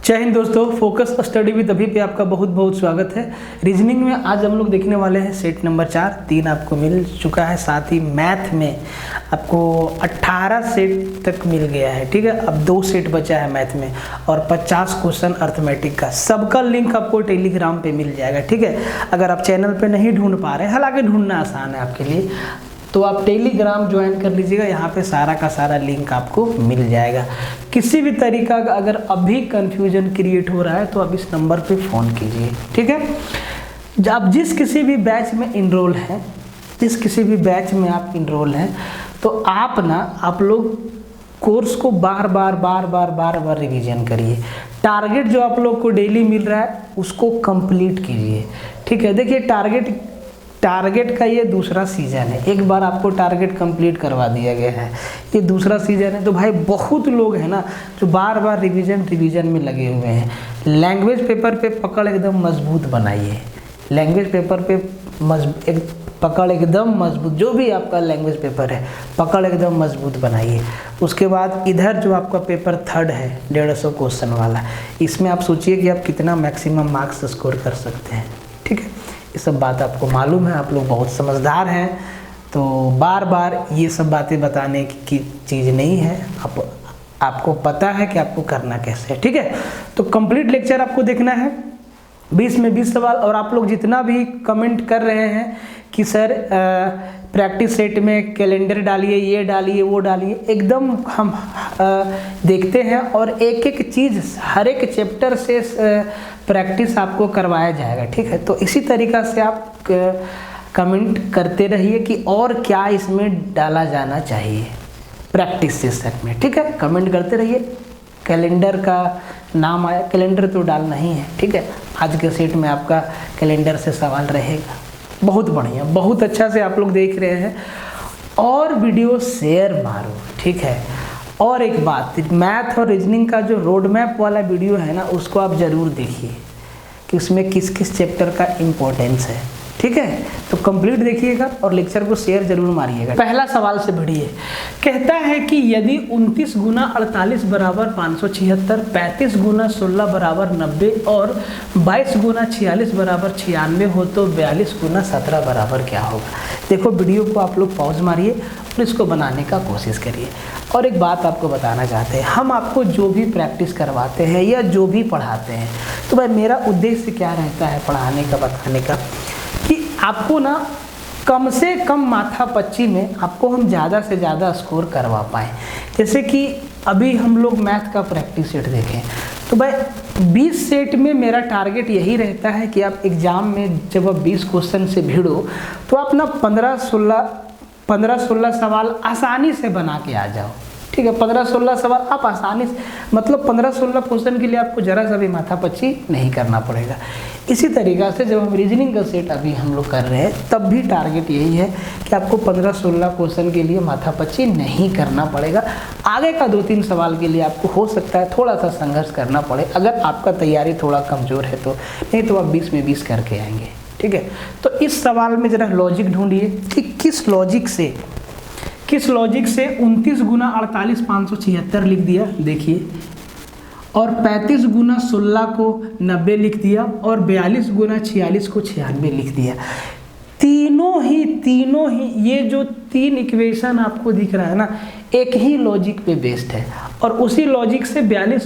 जय हिंद दोस्तों, focus study with अभी पे आपका बहुत बहुत स्वागत है। रीजनिंग में आज हम लोग देखने वाले हैं सेट नंबर 4। 3 आपको मिल चुका है, साथ ही मैथ में आपको 18 सेट तक मिल गया है। ठीक है, अब 2 सेट बचा है मैथ में और 50 क्वेश्चन अर्थमेटिक का। सबका लिंक आपको टेलीग्राम पे मिल जाएगा। ठीक है, अगर आप चैनल पे नहीं ढूंढ पा रहे, हालांकि ढूंढना आसान है आपके लिए, तो आप टेलीग्राम ज्वाइन कर लीजिएगा। यहाँ पे सारा का सारा लिंक आपको मिल जाएगा। किसी भी तरीका का अगर अभी कंफ्यूजन क्रिएट हो रहा है तो आप इस नंबर पे फ़ोन कीजिए। ठीक है, आप जिस किसी भी बैच में इनरोल हैं, जिस किसी भी बैच में आप इनरोल हैं, तो आप लोग कोर्स को बार बार रिवीजन करिए। टारगेट जो आप लोग को डेली मिल रहा है उसको कंप्लीट कीजिए। ठीक है, देखिए टारगेट का ये दूसरा सीजन है। एक बार आपको टारगेट कंप्लीट करवा दिया गया है, ये दूसरा सीजन है। तो भाई बहुत लोग हैं ना जो बार बार रिवीजन में लगे हुए हैं। लैंग्वेज पेपर पे पकड़ एकदम मजबूत बनाइए। लैंग्वेज पेपर पे पकड़ एकदम मजबूत, जो भी आपका लैंग्वेज पेपर है पकड़ एकदम मजबूत बनाइए। उसके बाद इधर जो आपका पेपर 3 है 150 क्वेश्चन वाला, इसमें आप सोचिए कि आप कितना मैक्सिमम मार्क्स स्कोर कर सकते हैं। ठीक है, ये सब बात आपको मालूम है, आप लोग बहुत समझदार हैं, तो बार बार ये सब बातें बताने की चीज़ नहीं है। आपको पता है कि आपको करना कैसे है। ठीक है, तो कंप्लीट लेक्चर आपको देखना है, 20 में 20 सवाल। और आप लोग जितना भी कमेंट कर रहे हैं कि सर प्रैक्टिस सेट में कैलेंडर डालिए, ये डालिए, वो डालिए, एकदम हम देखते हैं और एक एक चीज़ हर एक चैप्टर से प्रैक्टिस आपको करवाया जाएगा। ठीक है, तो इसी तरीक़ा से आप कमेंट करते रहिए कि और क्या इसमें डाला जाना चाहिए प्रैक्टिस सेशन में। ठीक है, कमेंट करते रहिए। कैलेंडर का नाम आया, कैलेंडर तो डालना ही है। ठीक है, आज के सेट में आपका कैलेंडर से सवाल रहेगा। बहुत बढ़िया, बहुत अच्छा से आप लोग देख रहे हैं और वीडियो शेयर मारो। ठीक है, और एक बात, मैथ और रीजनिंग का जो रोड मैप वाला वीडियो है ना, उसको आप ज़रूर देखिए कि उसमें किस किस चैप्टर का इम्पोर्टेंस है। ठीक है, तो कंप्लीट देखिएगा और लेक्चर को शेयर जरूर मारिएगा। पहला सवाल से भिड़िए। कहता है कि यदि 29 गुना 48 बराबर 576, 35 गुना 16 बराबर 90 और 22 गुना 46 बराबर 96 हो तो 42 गुना 17 बराबर क्या होगा। देखो, वीडियो को आप लोग पॉज मारिए और इसको बनाने का कोशिश करिए। और एक बात आपको बताना चाहते हैं, हम आपको जो भी प्रैक्टिस करवाते हैं या जो भी पढ़ाते हैं, तो भाई मेरा उद्देश्य क्या रहता है पढ़ाने का, बताने का, कि आपको ना कम से कम माथापच्ची में आपको हम ज़्यादा से ज़्यादा स्कोर करवा पाएँ। जैसे कि अभी हम लोग मैथ का प्रैक्टिस सेट देखें, तो भाई 20 सेट में मेरा टारगेट यही रहता है कि आप एग्ज़ाम में जब आप 20 क्वेश्चन से भिड़ो तो आप ना 15-16 सवाल आसानी से बना के आ जाओ। ठीक है, 15-16 सवाल आप आसानी से, मतलब 15-16 क्वेश्चन के लिए आपको ज़रा सा भी माथापच्ची नहीं करना पड़ेगा। इसी तरीक़ा से जब हम रीजनिंग का सेट अभी हम लोग कर रहे हैं, तब भी टारगेट यही है कि आपको 15-16 क्वेश्चन के लिए माथापच्ची नहीं करना पड़ेगा। आगे का 2-3 सवाल के लिए आपको हो सकता है थोड़ा सा संघर्ष करना पड़े, अगर आपका तैयारी थोड़ा कमज़ोर है तो, नहीं तो आप 20 में 20 करके आएंगे। ठीक है, तो इस सवाल में ज़रा लॉजिक ढूंढिए कि किस लॉजिक से 29 गुना 48 576 लिख दिया, देखिए, और 35 गुना 16 को 90 लिख दिया और 42 गुना 46 को 96 लिख दिया। तीनों ही ये जो 3 इक्वेशन आपको दिख रहा है ना, एक ही लॉजिक पे बेस्ड है और उसी लॉजिक से 42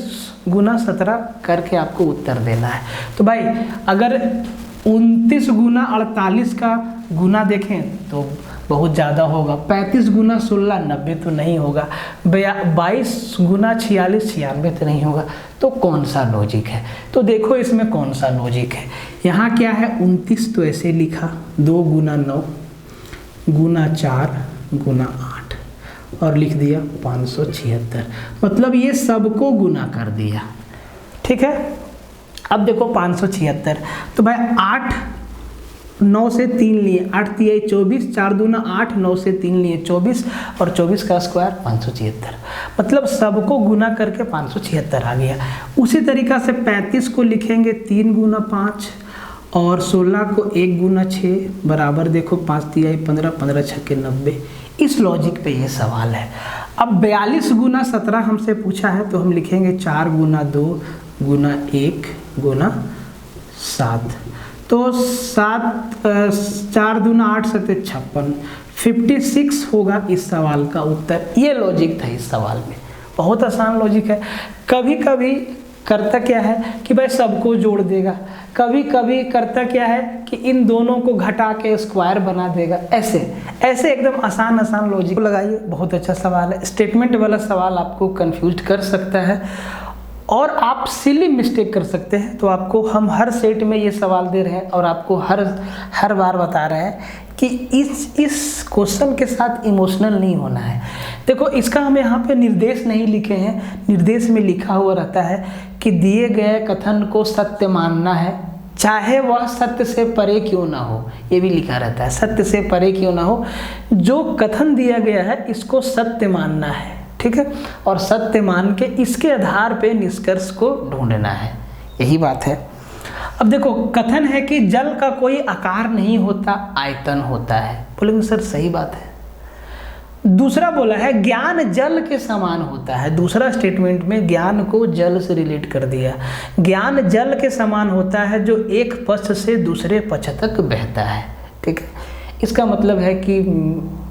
गुना 17 करके आपको उत्तर देना है। तो भाई अगर 29 गुना 48 का गुना देखें तो बहुत ज़्यादा होगा, 35 गुना 16 90 तो नहीं होगा, 22 गुना 46 96 तो नहीं होगा। तो कौन सा लॉजिक है, तो देखो इसमें कौन सा लॉजिक है। यहाँ क्या है, 29 तो ऐसे लिखा, 2 गुना 9 गुना 4 गुना 8 और लिख दिया 576, मतलब ये सबको गुना कर दिया। ठीक है, अब देखो 576, तो भाई 8 9 से 3 लिए, 8 3 24, 4 दूना 8, 9 से 3 लिए 24 और 24 का स्क्वायर 576, मतलब सबको गुना करके 576 आ गया। उसी तरीक़ा से 35 को लिखेंगे 3 गुना 5 और 16 को 1 गुना 6 बराबर, देखो 5 3 15, 15 6 90। इस लॉजिक पे ये सवाल है। अब 42 गुना 17 हमसे पूछा है, तो हम लिखेंगे 4 गुना 2 गुना 1 गुना 7, तो 7 4 दूना 8 7 56, 56 होगा इस सवाल का उत्तर। ये लॉजिक था इस सवाल में, बहुत आसान लॉजिक है। कभी कभी करता क्या है कि भाई सबको जोड़ देगा, कभी कभी करता क्या है कि इन दोनों को घटा के स्क्वायर बना देगा। ऐसे ऐसे एकदम आसान लॉजिक लगाइए। बहुत अच्छा सवाल है। स्टेटमेंट वाला सवाल आपको कंफ्यूज कर सकता है और आप सिली मिस्टेक कर सकते हैं। तो आपको हम हर सेट में ये सवाल दे रहे हैं और आपको हर बार बता रहे हैं कि इस क्वेश्चन के साथ इमोशनल नहीं होना है। देखो, इसका हम यहाँ पे निर्देश नहीं लिखे हैं, निर्देश में लिखा हुआ रहता है कि दिए गए कथन को सत्य मानना है, चाहे वह सत्य से परे क्यों ना हो। ये भी लिखा रहता है, सत्य से परे क्यों ना हो। जो कथन दिया गया है इसको सत्य मानना है, ठीक है, और सत्य मान के इसके आधार पे निष्कर्ष को ढूंढना है, यही बात है। अब देखो, कथन है कि जल का कोई आकार नहीं होता, आयतन होता है। बोलेंगे सर सही बात है। दूसरा बोला है ज्ञान जल के समान होता है। दूसरा स्टेटमेंट में ज्ञान को जल से रिलेट कर दिया। ज्ञान जल के समान होता है जो एक पक्ष से दूसरे पक्ष तक बहता है, ठीक है। इसका मतलब है कि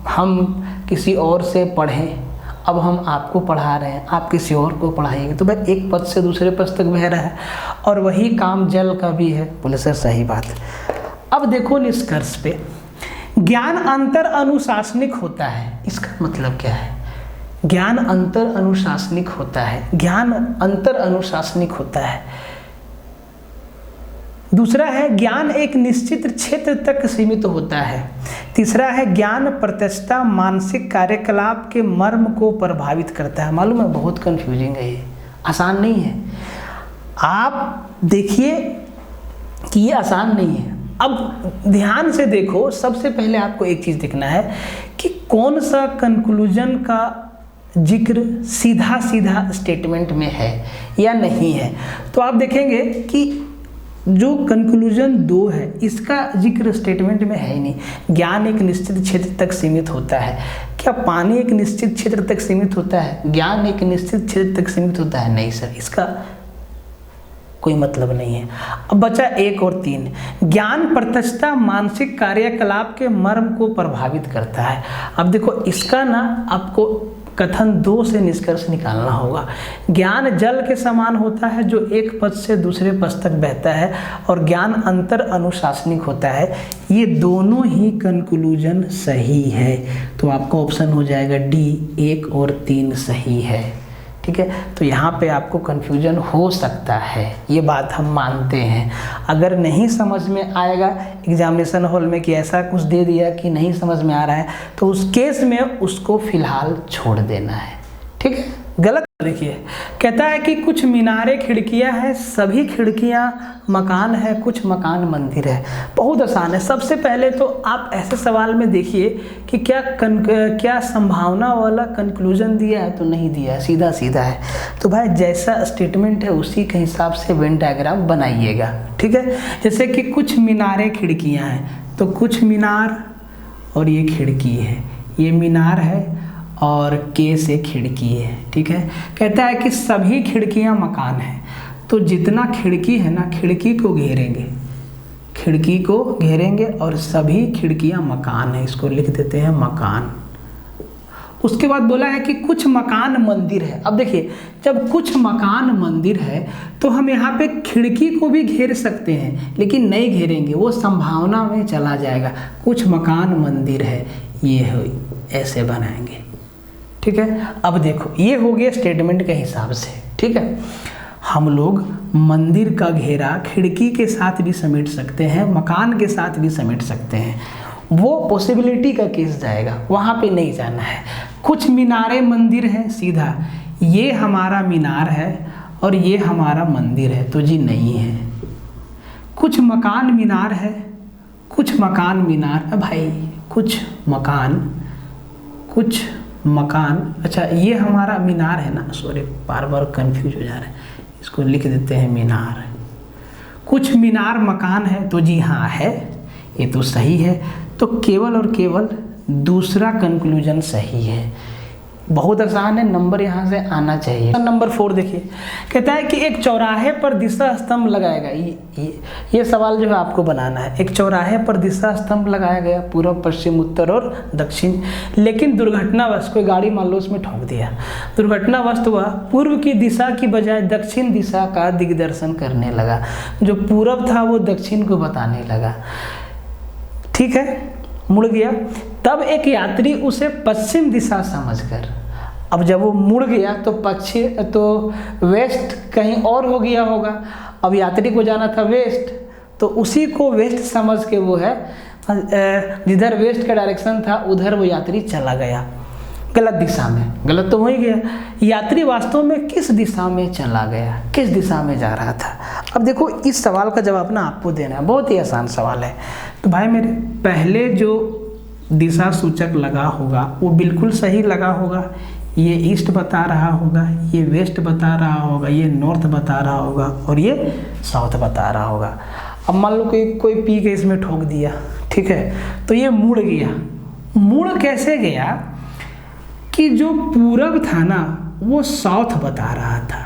हम किसी और से पढ़ें, अब हम आपको पढ़ा रहे हैं, आप किसी और को पढ़ाएंगे, तो भाई एक पद से दूसरे पद तक बह रहा है, और वही काम जल का भी है। बोले सर सही बात। अब देखो निष्कर्ष पे, ज्ञान अंतर अनुशासनिक होता है। इसका मतलब क्या है? ज्ञान अंतर अनुशासनिक होता है, ज्ञान अंतर अनुशासनिक होता है। दूसरा है ज्ञान एक निश्चित क्षेत्र तक सीमित होता है। तीसरा है ज्ञान प्रत्यक्षता मानसिक कार्यकलाप के मर्म को प्रभावित करता है। मालूम है बहुत कंफ्यूजिंग है, ये आसान नहीं है। आप देखिए कि ये आसान नहीं है। अब ध्यान से देखो, सबसे पहले आपको एक चीज़ देखना है कि कौन सा कंक्लूजन का जिक्र सीधा सीधा स्टेटमेंट में है या नहीं है। तो आप देखेंगे कि जो कंक्लूजन 2 है इसका जिक्र स्टेटमेंट में है ही नहीं। ज्ञान एक निश्चित क्षेत्र तक सीमित होता है। क्या पानी एक निश्चित क्षेत्र तक सीमित होता है? ज्ञान एक निश्चित क्षेत्र तक सीमित होता है? नहीं सर, इसका कोई मतलब नहीं है। अब बचा 1 और 3। ज्ञान प्रत्यक्षता मानसिक कार्यकलाप के मर्म को प्रभावित करता है। अब देखो इसका ना आपको कथन 2 से निष्कर्ष निकालना होगा। ज्ञान जल के समान होता है जो एक पद से दूसरे पद तक बहता है, और ज्ञान अंतर अनुशासनिक होता है। ये दोनों ही कंक्लूजन सही है, तो आपका ऑप्शन हो जाएगा डी, 1 और 3 सही है, ठीक है। तो यहाँ पे आपको कन्फ्यूजन हो सकता है, ये बात हम मानते हैं। अगर नहीं समझ में आएगा एग्जामिनेशन हॉल में कि ऐसा कुछ दे दिया कि नहीं समझ में आ रहा है, तो उस केस में उसको फिलहाल छोड़ देना है, ठीक है। गलत देखिए, कहता है कि कुछ मीनारें खिड़कियां हैं, सभी खिड़कियां मकान है, कुछ मकान मंदिर है। बहुत आसान है। सबसे पहले तो आप ऐसे सवाल में देखिए कि क्या संभावना वाला कंक्लूजन दिया है, तो नहीं दिया है, सीधा सीधा है। तो भाई जैसा स्टेटमेंट है उसी के हिसाब से वेन डायग्राम बनाइएगा, ठीक है। जैसे कि कुछ मीनारें खिड़कियाँ हैं, तो कुछ मीनार और ये खिड़की है, ये मीनार है और के से खिड़की है, ठीक है। कहता है कि सभी खिड़कियां मकान हैं, तो जितना खिड़की है ना, खिड़की को घेरेंगे, खिड़की को घेरेंगे और सभी खिड़कियां मकान है, इसको लिख देते हैं मकान। उसके बाद बोला है कि कुछ मकान मंदिर है। अब देखिए, जब कुछ मकान मंदिर है तो हम यहाँ पे खिड़की को भी घेर सकते हैं, लेकिन नहीं घेरेंगे, वो संभावना में चला जाएगा। कुछ मकान मंदिर है, ये है, ऐसे बनाएंगे, ठीक है। अब देखो ये हो गया स्टेटमेंट के हिसाब से, ठीक है। हम लोग मंदिर का घेरा खिड़की के साथ भी समेट सकते हैं, मकान के साथ भी समेट सकते हैं, वो पॉसिबिलिटी का केस जाएगा, वहाँ पे नहीं जाना है। कुछ मीनारें मंदिर हैं, सीधा ये हमारा मीनार है और ये हमारा मंदिर है, तो जी नहीं है। कुछ मकान मीनार है, कुछ मकान मीनार, भाई कुछ मकान, अच्छा ये हमारा मीनार है ना, सॉरी बार बार कंफ्यूज हो जा रहे हैं, इसको लिख देते हैं मीनार। कुछ मीनार मकान है, तो जी हाँ है, ये तो सही है। तो केवल और केवल दूसरा कंक्लूजन सही है। बहुत आसान है, नंबर यहाँ से आना चाहिए। नंबर 4 देखिए, कहता है कि एक चौराहे पर दिशा स्तंभ लगाएगा। ये सवाल जो है आपको बनाना है। एक चौराहे पर दिशा स्तंभ लगाया गया, पूर्व पश्चिम उत्तर और दक्षिण, लेकिन दुर्घटनावश कोई गाड़ी मान लो उसमें ठोक दिया। दुर्घटनावश वह पूर्व की दिशा की बजाय दक्षिण दिशा का दिग्दर्शन करने लगा। जो पूर्व था वो दक्षिण को बताने लगा, ठीक है, मुड़ गया। तब एक यात्री उसे पश्चिम दिशा समझकर, अब जब वो मुड़ गया तो पश्चिम तो वेस्ट कहीं और हो गया होगा। अब यात्री को जाना था वेस्ट, तो उसी को वेस्ट समझ के वो है जिधर वेस्ट का डायरेक्शन था उधर वो यात्री चला गया, गलत दिशा में। गलत तो हो ही गया। यात्री वास्तव में किस दिशा में चला गया, किस दिशा में जा रहा था? अब देखो इस सवाल का जवाब ना आपको देना है, बहुत ही आसान सवाल है। तो भाई मेरे, पहले जो दिशा सूचक लगा होगा वो बिल्कुल सही लगा होगा। ये ईस्ट बता रहा होगा, ये वेस्ट बता रहा होगा, ये नॉर्थ बता रहा होगा और ये साउथ बता रहा होगा। अब मान लो कोई पी के इसमें ठोक दिया, ठीक है, तो ये मुड़ गया। मुड़ कैसे गया कि जो पूरब था ना वो साउथ बता रहा था,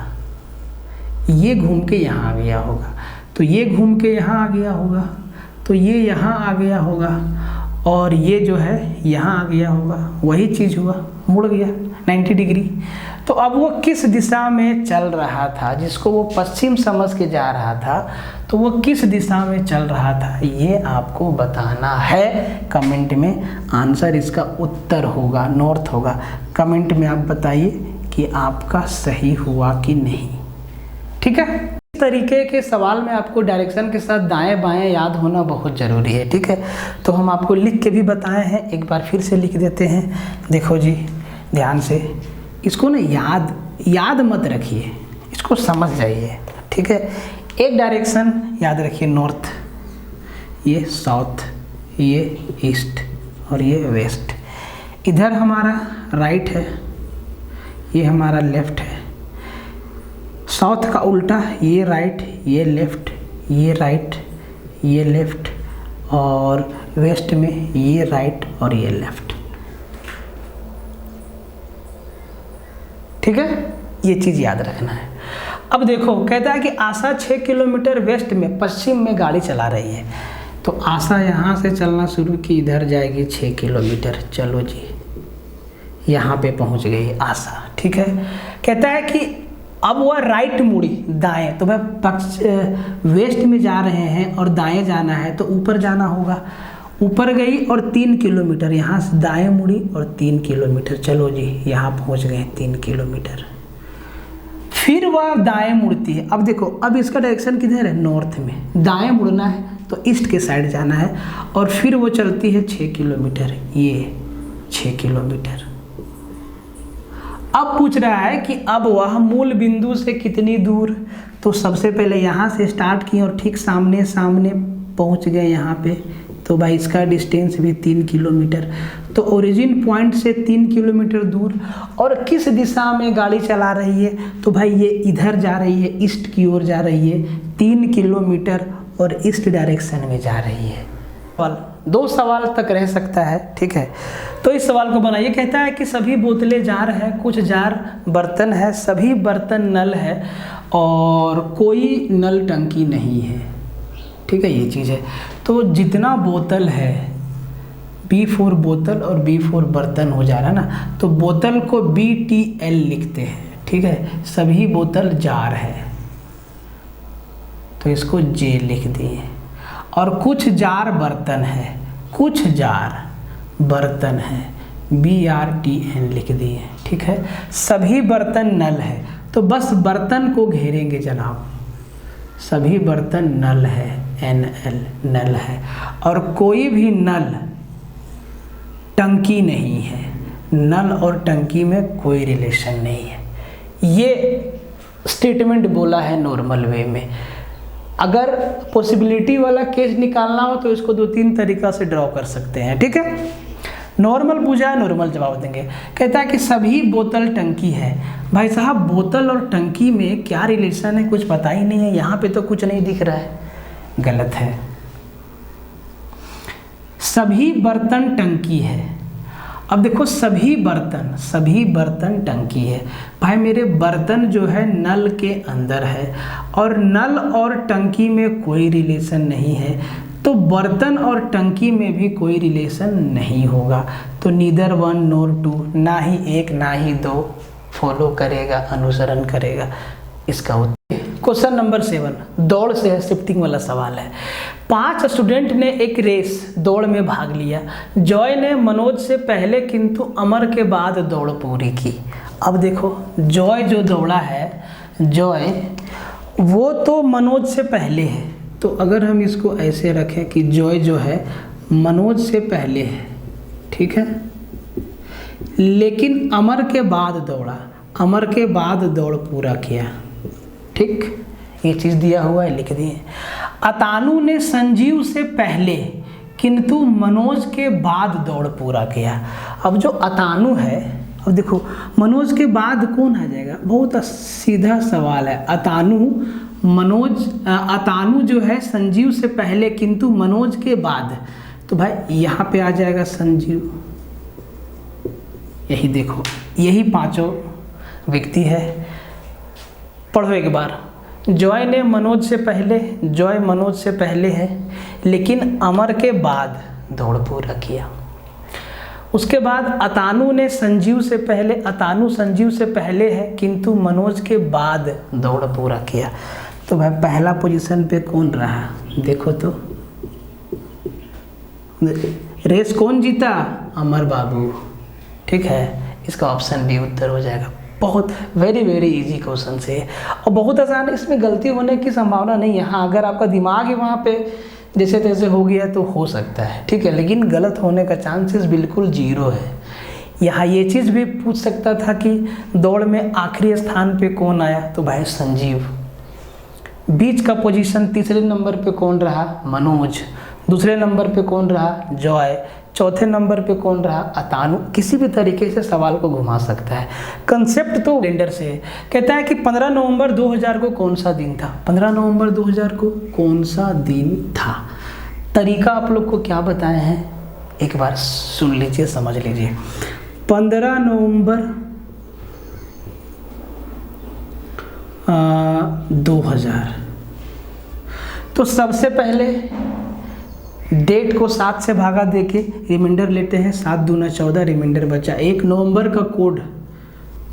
ये घूम के यहाँ आ गया होगा, तो ये घूम के यहाँ आ गया होगा, तो ये यहाँ आ गया होगा और ये जो है यहाँ आ गया होगा। वही चीज़ हुआ, मुड़ गया 90 डिग्री। तो अब वो किस दिशा में चल रहा था, जिसको वो पश्चिम समझ के जा रहा था, तो वो किस दिशा में चल रहा था ये आपको बताना है। कमेंट में आंसर इसका उत्तर होगा, नॉर्थ होगा। कमेंट में आप बताइए कि आपका सही हुआ कि नहीं, ठीक है। इस तरीके के सवाल में आपको डायरेक्शन के साथ दाएं बाएं याद होना बहुत ज़रूरी है, ठीक है। तो हम आपको लिख के भी बताए हैं, एक बार फिर से लिख देते हैं। देखो जी ध्यान से, इसको ना याद मत रखिए, इसको समझ जाइए, ठीक है। एक डायरेक्शन याद रखिए नॉर्थ, ये साउथ, ये ईस्ट और ये वेस्ट। इधर हमारा राइट है, ये हमारा लेफ्ट है। साउथ का उल्टा, ये राइट, ये लेफ्ट, ये राइट, ये लेफ्ट, और वेस्ट में ये राइट और ये लेफ्ट, ठीक है। ये चीज़ याद रखना है। अब देखो कहता है कि आशा 6 किलोमीटर वेस्ट में पश्चिम में गाड़ी चला रही है। तो आशा यहाँ से चलना शुरू की, इधर जाएगी 6 किलोमीटर। चलो जी यहाँ पे पहुँच गई आशा, ठीक है। कहता है कि अब वह राइट मुड़ी दाएं, तो भाई वेस्ट में जा रहे हैं और दाएं जाना है तो ऊपर जाना होगा। ऊपर गई और 3 किलोमीटर, यहाँ से दाएं मुड़ी और 3 किलोमीटर। चलो जी यहाँ पहुँच गए 3 किलोमीटर। फिर वह दाएं मुड़ती है। अब देखो, अब इसका डायरेक्शन किधर है, नॉर्थ में। दाएं मुड़ना है तो ईस्ट के साइड जाना है और फिर वो चलती है 6 किलोमीटर, ये 6 किलोमीटर। अब पूछ रहा है कि अब वह मूल बिंदु से कितनी दूर। तो सबसे पहले यहाँ से स्टार्ट किए और ठीक सामने सामने पहुँच गए यहाँ पे। तो भाई इसका डिस्टेंस भी 3 किलोमीटर। तो ओरिजिन पॉइंट से 3 किलोमीटर दूर। और किस दिशा में गाड़ी चला रही है, तो भाई ये इधर जा रही है, ईस्ट की ओर जा रही है, 3 किलोमीटर और ईस्ट डायरेक्शन में जा रही है। 2 सवाल तक रह सकता है, ठीक है। तो इस सवाल को बनाइए। कहता है कि सभी बोतलें जार है, कुछ जार बर्तन है, सभी बर्तन नल है और कोई नल टंकी नहीं है, ठीक है। ये चीज़ है। तो जितना बोतल है, B4 बोतल और B4 बर्तन हो जा रहा है ना, तो बोतल को BTL लिखते हैं, ठीक है। सभी बोतल जार है तो इसको J लिख दिए। और कुछ जार बर्तन है, कुछ जार बर्तन है, BRTN लिख दिए, ठीक है। सभी बर्तन नल है तो बस बर्तन को घेरेंगे जनाब। सभी बर्तन नल है, NL नल है। और कोई भी नल टंकी नहीं है। नल और टंकी में कोई रिलेशन नहीं है। ये स्टेटमेंट बोला है नॉर्मल वे में। अगर पॉसिबिलिटी वाला केस निकालना हो तो इसको 2-3 तरीका से ड्रॉ कर सकते हैं, ठीक है। नॉर्मल पूछा है, नॉर्मल जवाब देंगे। कहता है कि सभी बोतल टंकी है। भाई साहब बोतल और टंकी में क्या रिलेशन है, कुछ पता ही नहीं है। यहाँ पे तो कुछ नहीं दिख रहा है, गलत है। सभी बर्तन टंकी है अब देखो सभी बर्तन टंकी है। भाई मेरे बर्तन जो है नल के अंदर है और नल और टंकी में कोई रिलेशन नहीं है, तो बर्तन और टंकी में भी कोई रिलेशन नहीं होगा। तो नीदर 1 नोर 2, ना ही 1 ना ही 2 फॉलो करेगा, अनुसरण करेगा। इसका उत्तर क्वेश्चन नंबर 7 दौड़ से है, शिफ्टिंग वाला सवाल है। 5 स्टूडेंट ने एक रेस दौड़ में भाग लिया। जॉय ने मनोज से पहले किंतु अमर के बाद दौड़ पूरी की। अब देखो जॉय जो दौड़ा है, जॉय वो तो मनोज से पहले है, तो अगर हम इसको ऐसे रखें कि जॉय जो है मनोज से पहले है, ठीक है, लेकिन अमर के बाद दौड़ा, अमर के बाद दौड़ पूरा किया। ठीक, ये चीज़ दिया हुआ है, लिख दिए। अतानु ने संजीव से पहले किंतु मनोज के बाद दौड़ पूरा किया। अब जो अतानु है, अब देखो मनोज के बाद कौन आ जाएगा, बहुत सीधा सवाल है। अतानु जो है संजीव से पहले किंतु मनोज के बाद, तो भाई यहाँ पे आ जाएगा संजीव। यही देखो, यही 5 व्यक्ति है। पढ़ो एक बार। जॉय ने मनोज से पहले, जॉय मनोज से पहले है लेकिन अमर के बाद दौड़ पूरा किया। उसके बाद अतानु ने संजीव से पहले, अतानु संजीव से पहले है किंतु मनोज के बाद दौड़ पूरा किया। तो भाई पहला पोजीशन पे कौन रहा, देखो तो रेस कौन जीता, अमर बाबू। ठीक है, इसका ऑप्शन बी उत्तर हो जाएगा। बहुत वेरी इजी क्वेश्चन से और बहुत आसान है, इसमें गलती होने की संभावना नहीं है। हाँ, अगर आपका दिमाग ही वहाँ पे जैसे तैसे हो गया तो हो सकता है, ठीक है, लेकिन गलत होने का चांसेस बिल्कुल 0 है। यहाँ ये चीज़ भी पूछ सकता था कि दौड़ में आखिरी स्थान पे कौन आया, तो भाई संजीव। बीच का पोजीशन तीसरे नंबर पे कौन रहा, मनोज। दूसरे नंबर पे कौन रहा, जॉय। चौथे नंबर पे कौन रहा, अतानु। किसी भी तरीके से सवाल को घुमा सकता है। कंसेप्ट तो कैलेंडर से है। कहता है कि 15 नवंबर 2000 को कौन सा दिन था, 15 नवंबर 2000 को कौन सा दिन था। तरीका आप लोग को क्या बताए हैं, एक बार सुन लीजिए, समझ लीजिए। 15 नवंबर 2000, तो सबसे पहले डेट को 7 से भागा देके रिमाइंडर लेते हैं। 7 दूना 14, रिमाइंडर बचा 1। नवंबर का कोड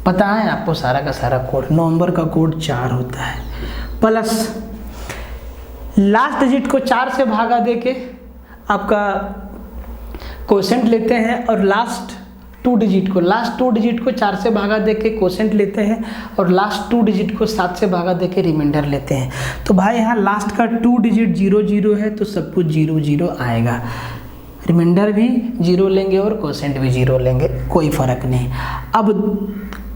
पता है आपको, सारा का सारा कोड, नवंबर का कोड 4 होता है। प्लस लास्ट डिजिट को 4 से भागा देके आपका क्वोशेंट लेते हैं और लास्ट 2 डिजिट को 4 से भागा देके क्वोशेंट लेते हैं और लास्ट 2 डिजिट को 7 से भागा देके रिमाइंडर लेते हैं। तो भाई यहाँ लास्ट का 2 डिजिट 0 है तो सब कुछ 0 आएगा। रिमाइंडर भी 0 लेंगे और क्वोशेंट भी 0 लेंगे, कोई फर्क नहीं। अब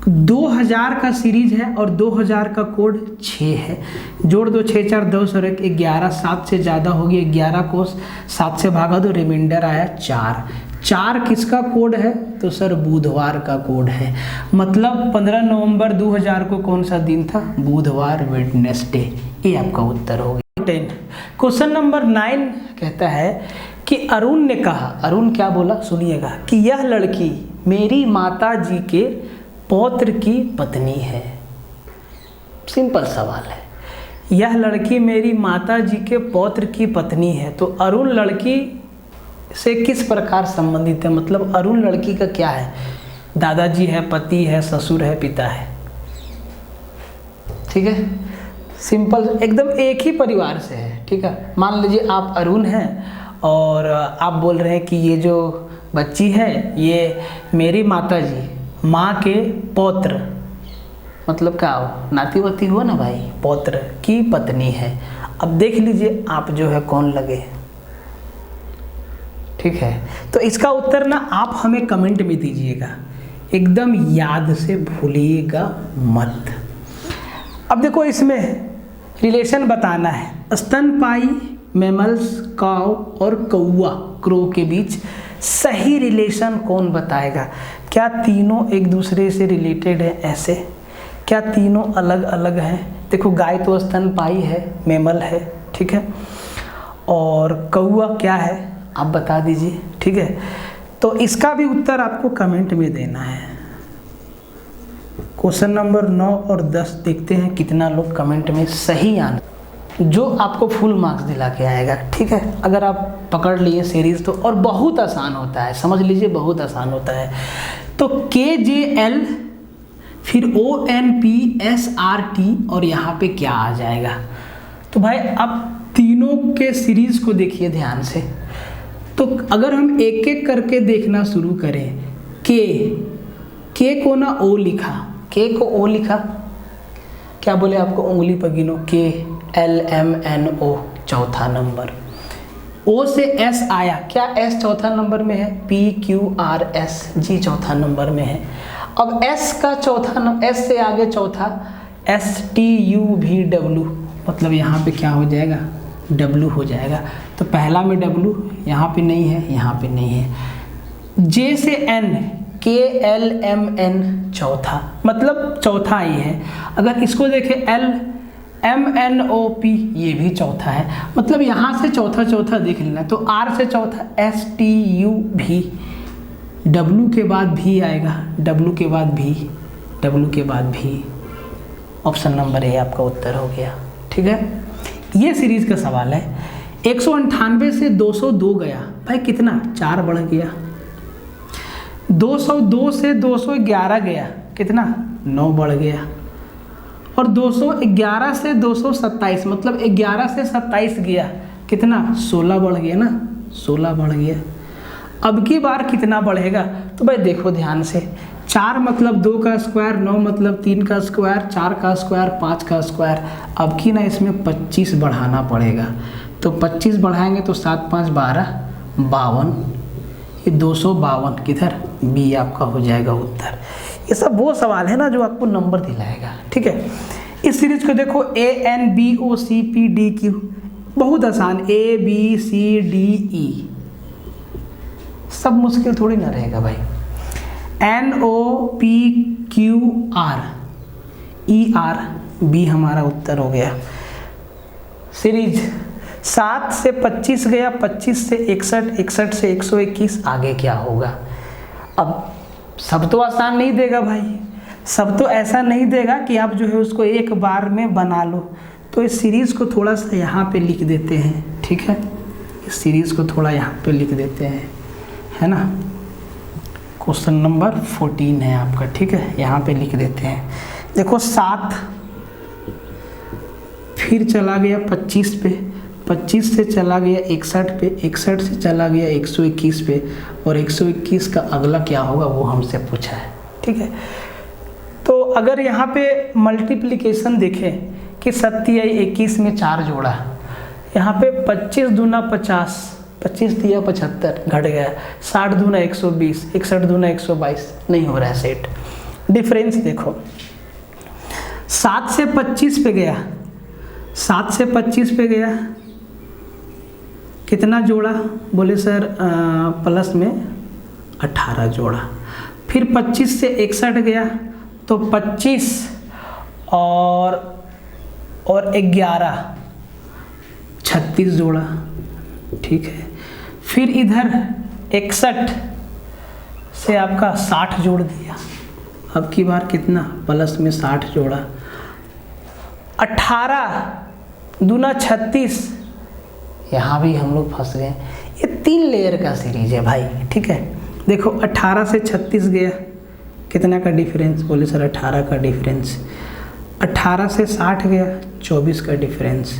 2000 का सीरीज है और 2000 का कोड 6 है। जोड़ दो, 6 4 10 और 1 11, 7 से ज़्यादा हो गया। 11 को 7 से भागा दो, रिमाइंडर आया 4। 4 किसका कोड है, तो सर बुधवार का कोड है। मतलब 15 नवंबर 2000 को कौन सा दिन था, बुधवार, वेडनेसडे। ये आपका उत्तर हो गया। 10 क्वेश्चन नंबर 9 कहता है कि अरुण ने कहा, अरुण क्या बोला सुनिएगा, कि यह लड़की मेरी माता जी के पौत्र की पत्नी है। सिंपल सवाल है, यह लड़की मेरी माता जी के पौत्र की पत्नी है। तो अरुण लड़की से किस प्रकार संबंधित है, मतलब अरुण लड़की का क्या है, दादाजी है, पति है, ससुर है, पिता है। ठीक है, सिंपल, एकदम एक ही परिवार से है। ठीक है, मान लीजिए आप अरुण हैं और आप बोल रहे हैं कि ये जो बच्ची है ये मेरी माता जी, माँ के पौत्र, मतलब क्या हो, नाती वाती हुआ ना भाई, पौत्र की पत्नी है। अब देख लीजिए आप जो है कौन लगे। ठीक है, तो इसका उत्तर ना आप हमें कमेंट में दीजिएगा, एकदम याद से भूलिएगा मत। अब देखो इसमें रिलेशन बताना है, स्तनपायी मैमल्स, काऊ और कौवा, क्रो के बीच सही रिलेशन कौन बताएगा। क्या तीनों एक दूसरे से रिलेटेड है, ऐसे क्या तीनों अलग अलग हैं। देखो गाय तो स्तनपायी है, मैमल है, ठीक है, और कौवा क्या है आप बता दीजिए। ठीक है, तो इसका भी उत्तर आपको कमेंट में देना है। क्वेश्चन नंबर 9 और 10 देखते हैं कितना लोग कमेंट में सही आंसर, जो आपको फुल मार्क्स दिला के आएगा। ठीक है, अगर आप पकड़ लिए सीरीज तो, और बहुत आसान होता है, समझ लीजिए बहुत आसान होता है। तो KJL फिर ONPSRT और यहाँ पे क्या आ जाएगा। तो भाई अब तीनों के सीरीज को देखिए ध्यान से। तो अगर हम एक एक करके देखना शुरू करें, के को ना O लिखा, के को O लिखा, क्या बोले आपको, उंगली पर गिनो, KLMNO चौथा नंबर, O से S आया, क्या S चौथा नंबर में है, PQRS चौथा नंबर में है। अब S का चौथा नंबर, S से आगे चौथा STUVW, मतलब यहाँ पे क्या हो जाएगा, W हो जाएगा। तो पहला में W यहाँ पे नहीं है, यहाँ पे नहीं है। J से N, KLMN चौथा, मतलब चौथा ही है। अगर इसको देखें LMNOP, ये भी चौथा है, मतलब यहाँ से चौथा चौथा देख लेना। तो R से चौथा STUV, W के बाद भी आएगा, W के बाद भी, W के बाद भी। ऑप्शन नंबर A आपका उत्तर हो गया। ठीक है, ये सीरीज का सवाल है। 198 से 202 गया, भाई कितना, 4 बढ़ गया। 202 से 211 गया, कितना, 9 बढ़ गया। और 211 से 227, मतलब 11 से 27 गया, कितना, 16 बढ़ गया ना, 16 बढ़ गया। अब की बार कितना बढ़ेगा, तो भाई देखो ध्यान से, 4 मतलब 2 का स्क्वायर, 9 मतलब 3 का स्क्वायर, 4 का स्क्वायर, 5 का स्क्वायर। अब की ना इसमें 25 बढ़ाना पड़ेगा। तो 25 बढ़ाएंगे तो 7 5 12, 52, ये 252, किधर, बी आपका हो जाएगा उत्तर। ये सब वो सवाल है ना जो आपको नंबर दिलाएगा। ठीक है, इस सीरीज को देखो, ANBOCPDQ, बहुत आसान, ABCDE, सब मुश्किल थोड़ी ना रहेगा भाई। NOPQRER, बी हमारा उत्तर हो गया। सीरीज 7 से 25 गया, 25 से 61, 61 से 121, आगे क्या होगा। अब सब तो आसान नहीं देगा भाई, सब तो ऐसा नहीं देगा कि आप जो है उसको एक बार में बना लो। तो इस सीरीज़ को थोड़ा सा यहाँ पे लिख देते हैं। ठीक है, इस सीरीज़ को थोड़ा यहाँ पे लिख देते हैं, है ना। क्वेश्चन नंबर 14 है आपका। ठीक है, यहाँ पे लिख देते हैं। देखो 7 फिर चला गया 25 पे, 25 से चला गया 61 पे, 61 से चला गया 121 पे, और 121 का अगला क्या होगा वो हमसे पूछा है। ठीक है, तो अगर यहाँ पे मल्टीप्लिकेशन देखें कि 27 में 4 जोड़ा, यहाँ पे 25 दूना 50, 25 दिया 75, घट गया। 60 दूना 120, 61 दूना 122, नहीं हो रहा है सेट। डिफरेंस देखो, 7 से 25 पे गया, 7 से 25 पे गया, कितना जोड़ा, बोले सर प्लस में 18 जोड़ा। फिर 25 से 61 गया, तो 25 और 11, 36 जोड़ा। ठीक है, फिर इधर 61 से आपका 60 जोड़ दिया। अब की बार कितना, प्लस में 60 जोड़ा। 18 दूना 36, यहाँ भी हम लोग फंस गए। ये 3 लेयर का सीरीज है भाई। ठीक है, देखो 18 से 36 गया, कितना का डिफरेंस, बोले सर 18 का डिफरेंस। 18 से 60 गया, 24 का डिफरेंस।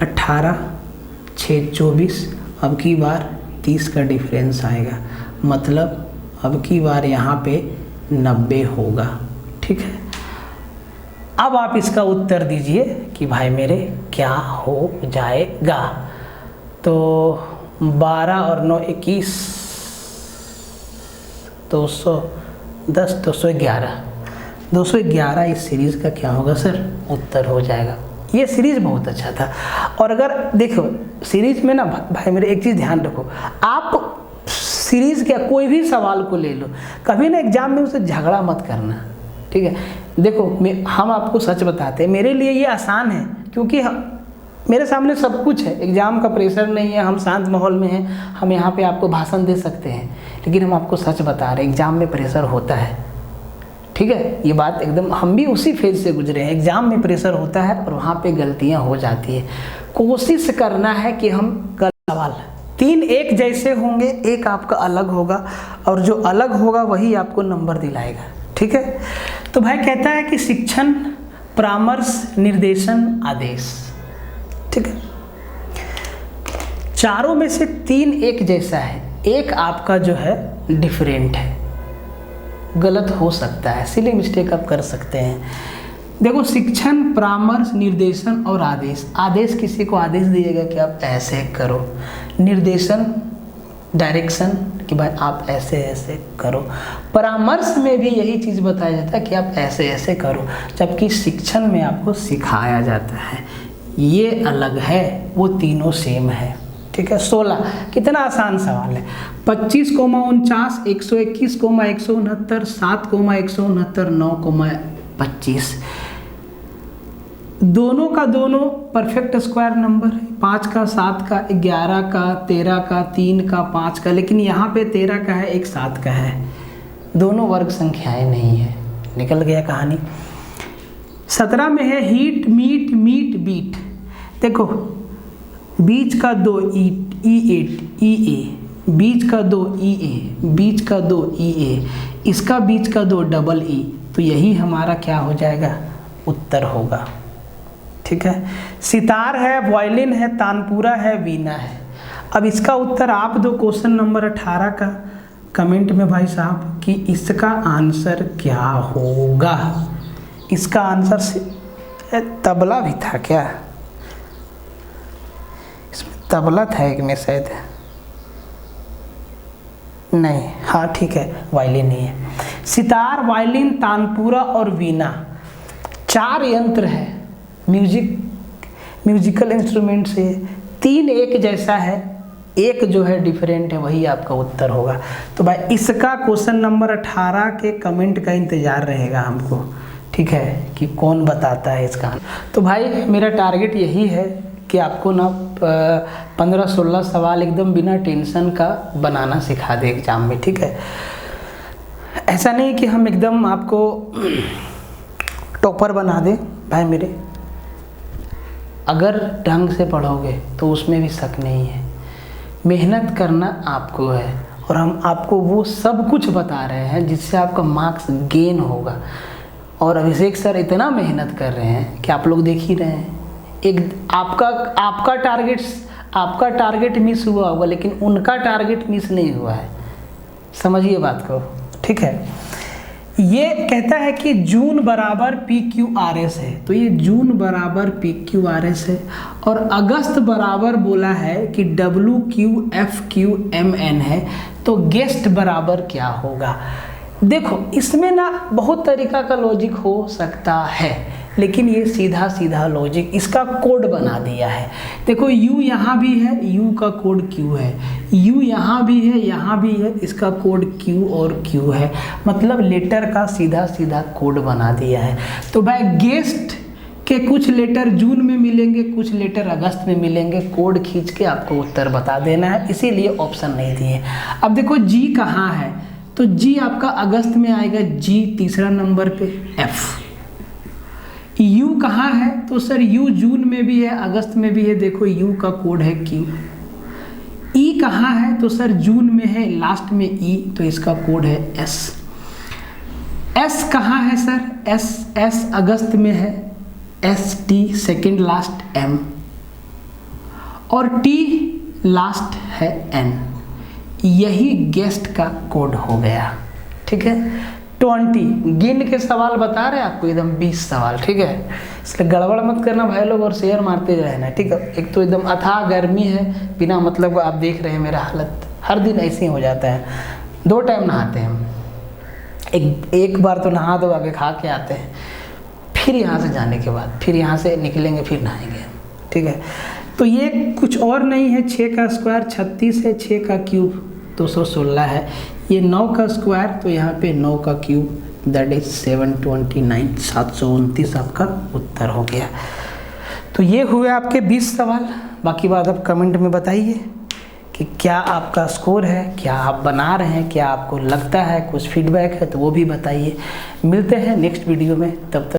18 6 24, अब की बार 30 का डिफरेंस आएगा, मतलब अब की बार यहाँ पे 90 होगा। ठीक है, अब आप इसका उत्तर दीजिए कि भाई मेरे क्या हो जाएगा। तो 12 और 9 21, 210, 211 इस सीरीज़ का क्या होगा सर, उत्तर हो जाएगा। ये सीरीज़ बहुत अच्छा था। और अगर देखो सीरीज़ में ना भाई मेरे एक चीज़ ध्यान रखो, आप सीरीज़ क्या कोई भी सवाल को ले लो, कभी ना एग्जाम में उसे झगड़ा मत करना। ठीक है, देखो हम आपको सच बताते हैं, मेरे लिए ये आसान है क्योंकि मेरे सामने सब कुछ है, एग्ज़ाम का प्रेशर नहीं है, हम शांत माहौल में हैं, हम यहाँ पे आपको भाषण दे सकते हैं। लेकिन हम आपको सच बता रहे हैं, एग्जाम में प्रेशर होता है, ठीक है, ये बात एकदम, हम भी उसी फेज से गुजरे हैं। एग्जाम में प्रेशर होता है और वहाँ पे गलतियाँ हो जाती है। कोशिश करना है कि हम सवाल 3 एक जैसे होंगे, एक आपका अलग होगा, और जो अलग होगा वही आपको नंबर दिलाएगा, ठीक है। तो भाई कहता है कि शिक्षण, परामर्श, निर्देशन, आदेश, ठीक है, चारों में से 3 एक जैसा है, एक आपका जो है डिफरेंट है, गलत हो सकता है, इसलिए मिस्टेक आप कर सकते हैं। देखो, शिक्षण, परामर्श, निर्देशन और आदेश। आदेश किसी को आदेश दिएगा कि आप ऐसे करो, निर्देशन डायरेक्शन कि भाई आप ऐसे ऐसे करो, परामर्श में भी यही चीज़ बताया जाता है कि आप ऐसे ऐसे करो, जबकि शिक्षण में आपको सिखाया जाता है। ये अलग है, वो तीनों सेम है, ठीक है। 16, कितना आसान सवाल है। 25,49, 121,169, 7,169, 9,25, दोनों का दोनों परफेक्ट स्क्वायर नंबर है। 5 का, 7 का, 11 का, 13 का, 3 का, 5 का, लेकिन यहाँ पे 13 का है, एक 7 का है, दोनों वर्ग संख्याएं नहीं है, निकल गया कहानी। 17 में है हीट, मीट, मीट, बीट। देखो, बीच का 2 E8 EA, बीच का 2 EA, बीच का 2 EA, इसका बीच का 2 डबल E, तो यही हमारा क्या हो जाएगा, उत्तर होगा, ठीक है। सितार है, वायलिन है, तानपुरा है, वीणा है। अब इसका उत्तर आप दो क्वेश्चन नंबर 18 का कमेंट में भाई साहब कि इसका आंसर क्या होगा। इसका आंसर तबला भी था क्या, इसमें तबला था एक में शायद, नहीं, हाँ ठीक है, वायलिन ही है। सितार, वायलिन, तानपुरा और वीणा 4 यंत्र है, म्यूजिकल इंस्ट्रूमेंट से। 3 एक जैसा है, एक जो है डिफरेंट है, वही आपका उत्तर होगा। तो भाई इसका क्वेश्चन नंबर 18 के कमेंट का इंतजार रहेगा हमको, ठीक है, कि कौन बताता है इसका। तो भाई मेरा टारगेट यही है कि आपको ना 15-16 सवाल एकदम बिना टेंशन का बनाना सिखा दे एग्जाम में, ठीक है। ऐसा नहीं कि हम एकदम आपको टॉपर बना दे भाई मेरे। अगर ढंग से पढ़ोगे तो उसमें भी शक नहीं है, मेहनत करना आपको है, और हम आपको वो सब कुछ बता रहे हैं जिससे आपका मार्क्स गेन होगा। और अभिषेक सर इतना मेहनत कर रहे हैं कि आप लोग देख ही रहे हैं। एक आपका टारगेट मिस हुआ होगा, लेकिन उनका टारगेट मिस नहीं हुआ है, समझिए बात को, ठीक है। ये कहता है कि जून बराबर PQRS है, तो ये जून बराबर PQRS है, और अगस्त बराबर बोला है कि WQFQMN है, तो गेस्ट बराबर क्या होगा। देखो, इसमें ना बहुत तरीका का लॉजिक हो सकता है, लेकिन ये सीधा सीधा लॉजिक इसका कोड बना दिया है। देखो, U यहाँ भी है, U का कोड Q है, U यहाँ भी है, यहाँ भी है, इसका कोड Q और Q है, मतलब लेटर का सीधा सीधा कोड बना दिया है। तो भाई गेस्ट के कुछ लेटर जून में मिलेंगे, कुछ लेटर अगस्त में मिलेंगे, कोड खींच के आपको उत्तर बता देना है, इसीलिए ऑप्शन नहीं दिए। अब देखो G कहाँ है, तो G आपका अगस्त में आएगा, G तीसरा नंबर पे, F। U कहाँ है, तो सर U जून में भी है, अगस्त में भी है, देखो U का कोड है Q। E कहाँ है, तो सर जून में है, लास्ट में E, तो इसका कोड है S। S कहाँ है सर, S अगस्त में है, ST सेकेंड लास्ट M, और T लास्ट है N। यही गेस्ट का कोड हो गया, ठीक है। 20 गिन के सवाल बता रहे हैं आपको, एकदम 20 सवाल, ठीक है। इसलिए गड़बड़ मत करना भाई लोग, और शेयर मारते रहना, ठीक है। एक तो एकदम अथाह गर्मी है, बिना मतलब आप देख रहे हैं मेरा हालत, हर दिन ऐसे ही हो जाता है। 2 टाइम नहाते हैं हम, एक बार तो नहा धो आगे खा के आते हैं, फिर यहाँ से जाने के बाद फिर यहाँ से निकलेंगे, फिर नहाएंगे, ठीक है। तो ये कुछ और नहीं है, 6 का स्क्वायर 36 है, 6 का क्यूब 216 है, ये 9 का स्क्वायर, तो यहाँ पे 9 का क्यूब, दैट इज 729, 729 आपका उत्तर हो गया। तो ये हुए आपके 20 सवाल। बाकी बात आप कमेंट में बताइए कि क्या आपका स्कोर है, क्या आप बना रहे हैं, क्या आपको लगता है, कुछ फीडबैक है तो वो भी बताइए। मिलते हैं नेक्स्ट वीडियो में, तब तक